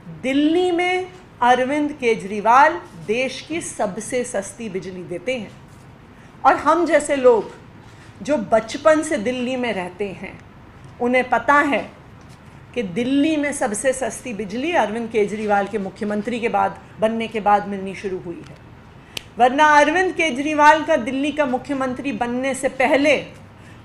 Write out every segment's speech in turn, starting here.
दिल्ली में अरविंद केजरीवाल देश की सबसे सस्ती बिजली देते हैं और हम जैसे लोग जो बचपन से दिल्ली में रहते हैं उन्हें पता है कि दिल्ली में सबसे सस्ती बिजली अरविंद केजरीवाल के मुख्यमंत्री के बाद बनने के बाद मिलनी शुरू हुई है। वरना अरविंद केजरीवाल का दिल्ली का मुख्यमंत्री बनने से पहले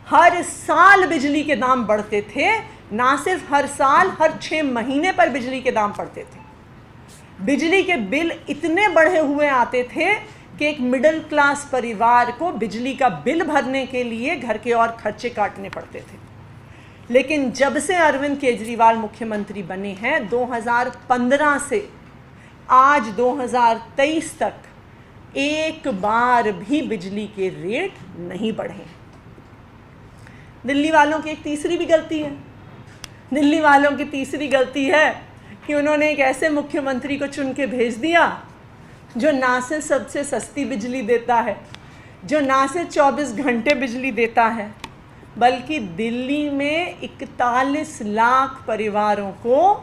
हर साल बिजली के दाम बढ़ते थे। ना सिर्फ हर साल, हर 6 महीने पर बिजली के दाम बढ़ते थे। बिजली के बिल इतने बढ़े हुए आते थे कि एक मिडिल क्लास परिवार को बिजली का बिल भरने के लिए घर के और खर्चे काटने पड़ते थे। लेकिन जब से अरविंद केजरीवाल मुख्यमंत्री बने हैं 2015 से आज 2023 तक एक बार भी बिजली के रेट नहीं बढ़े। दिल्ली वालों की एक तीसरी भी गलती है। दिल्ली वालों की तीसरी गलती है कि उन्होंने एक ऐसे मुख्यमंत्री को चुन के भेज दिया जो ना सिर्फ सबसे सस्ती बिजली देता है, जो ना सिर्फ 24 घंटे बिजली देता है, बल्कि दिल्ली में 41 लाख परिवारों को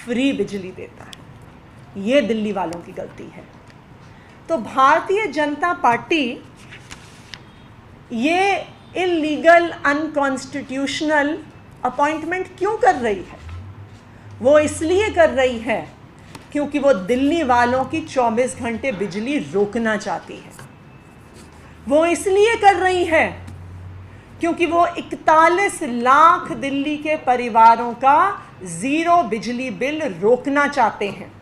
फ्री बिजली देता है। ये दिल्ली वालों की गलती है। तो भारतीय जनता पार्टी ये इलीगल अनकॉन्स्टिट्यूशनल अपॉइंटमेंट क्यों कर रही है? वो इसलिए कर रही है क्योंकि वो दिल्ली वालों की 24 घंटे बिजली रोकना चाहती है। वो इसलिए कर रही है क्योंकि वो 41 लाख दिल्ली के परिवारों का ज़ीरो बिजली बिल रोकना चाहते हैं।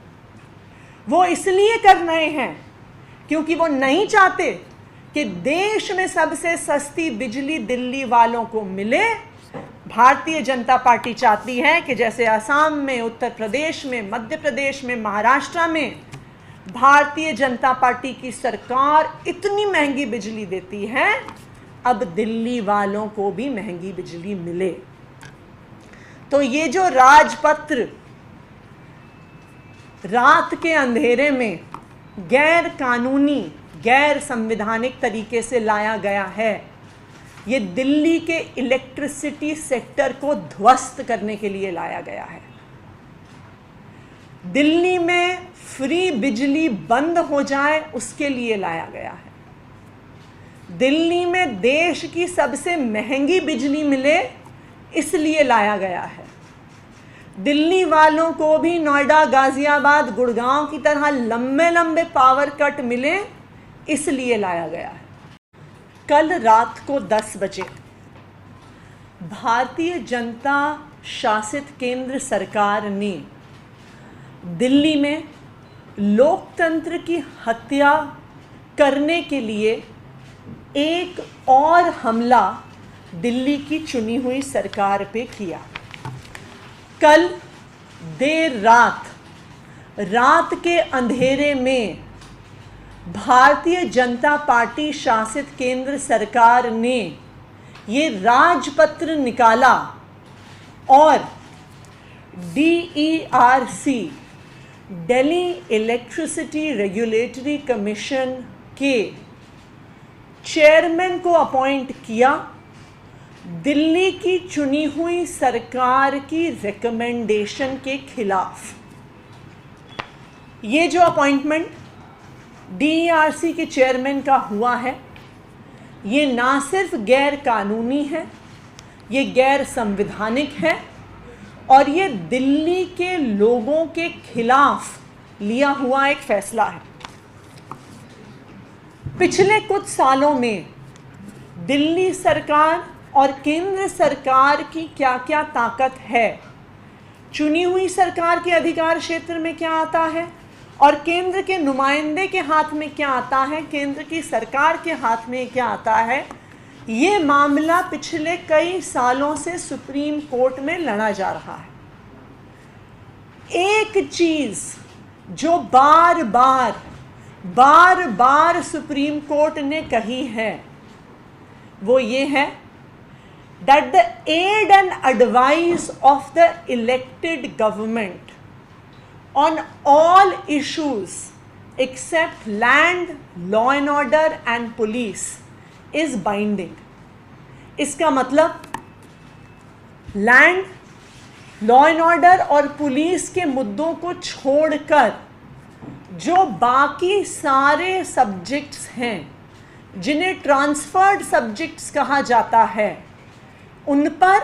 वो इसलिए कर रहे हैं क्योंकि वो नहीं चाहते कि देश में सबसे सस्ती बिजली दिल्ली वालों को मिले। भारतीय जनता पार्टी चाहती है कि जैसे असम में, उत्तर प्रदेश में, मध्य प्रदेश में, महाराष्ट्र में भारतीय जनता पार्टी की सरकार इतनी महंगी बिजली देती है, अब दिल्ली वालों को भी महंगी बिजली मिले। तो ये जो राजपत्र रात के अंधेरे में गैर कानूनी, गैर संवैधानिक तरीके से लाया गया है, ये दिल्ली के इलेक्ट्रिसिटी सेक्टर को ध्वस्त करने के लिए लाया गया है। दिल्ली में फ्री बिजली बंद हो जाए उसके लिए लाया गया है। दिल्ली में देश की सबसे महंगी बिजली मिले इसलिए लाया गया है। दिल्ली वालों को भी नोएडा, गाजियाबाद, गुड़गांव की तरह लंबे लंबे पावर कट मिले इसलिए लाया गया है। कल रात को 10 बजे भारतीय जनता शासित केंद्र सरकार ने दिल्ली में लोकतंत्र की हत्या करने के लिए एक और हमला दिल्ली की चुनी हुई सरकार पे किया। कल देर रात के अंधेरे में भारतीय जनता पार्टी शासित केंद्र सरकार ने ये राजपत्र निकाला और DERC, Delhi electricity regulatory commission के चेयरमैन को अपॉइंट किया दिल्ली की चुनी हुई सरकार की रिकमेंडेशन के खिलाफ। ये जो अपॉइंटमेंट DERC के चेयरमैन का हुआ है, ये ना सिर्फ गैर कानूनी है, ये गैर संवैधानिक है और ये दिल्ली के लोगों के खिलाफ लिया हुआ एक फैसला है। पिछले कुछ सालों में दिल्ली सरकार और केंद्र सरकार की क्या क्या ताकत है, चुनी हुई सरकार के अधिकार क्षेत्र में क्या आता है और केंद्र के नुमाइंदे के हाथ में क्या आता है, केंद्र की सरकार के हाथ में क्या आता है, ये मामला पिछले कई सालों से सुप्रीम कोर्ट में लड़ा जा रहा है। एक चीज़ जो बार बार सुप्रीम कोर्ट ने कही है वो ये है that the aid and advice of the elected government on all issues except land, law and order and police is binding. इसका मतलब लैंड, लॉ एंड ऑर्डर और पुलिस के मुद्दों को छोड़कर जो बाकी सारे सब्जेक्ट्स हैं, जिन्हें ट्रांसफर्ड सब्जेक्ट्स कहा जाता है, उन पर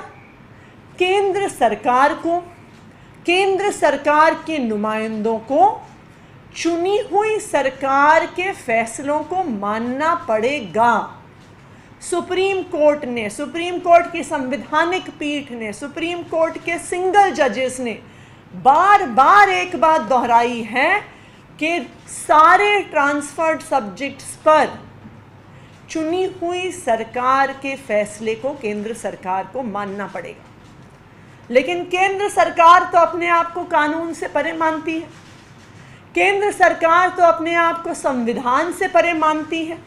केंद्र सरकार को, केंद्र सरकार के नुमाइंदों को चुनी हुई सरकार के फैसलों को मानना पड़ेगा। सुप्रीम कोर्ट ने, सुप्रीम कोर्ट की संवैधानिक पीठ ने, सुप्रीम कोर्ट के सिंगल जजेस ने बार बार एक बात दोहराई है कि सारे ट्रांसफर्ड सब्जेक्ट्स पर चुनी हुई सरकार के फैसले को केंद्र सरकार को मानना पड़ेगा। लेकिन केंद्र सरकार तो अपने आप को कानून से परे मानती है, केंद्र सरकार तो अपने आप को संविधान से परे मानती है।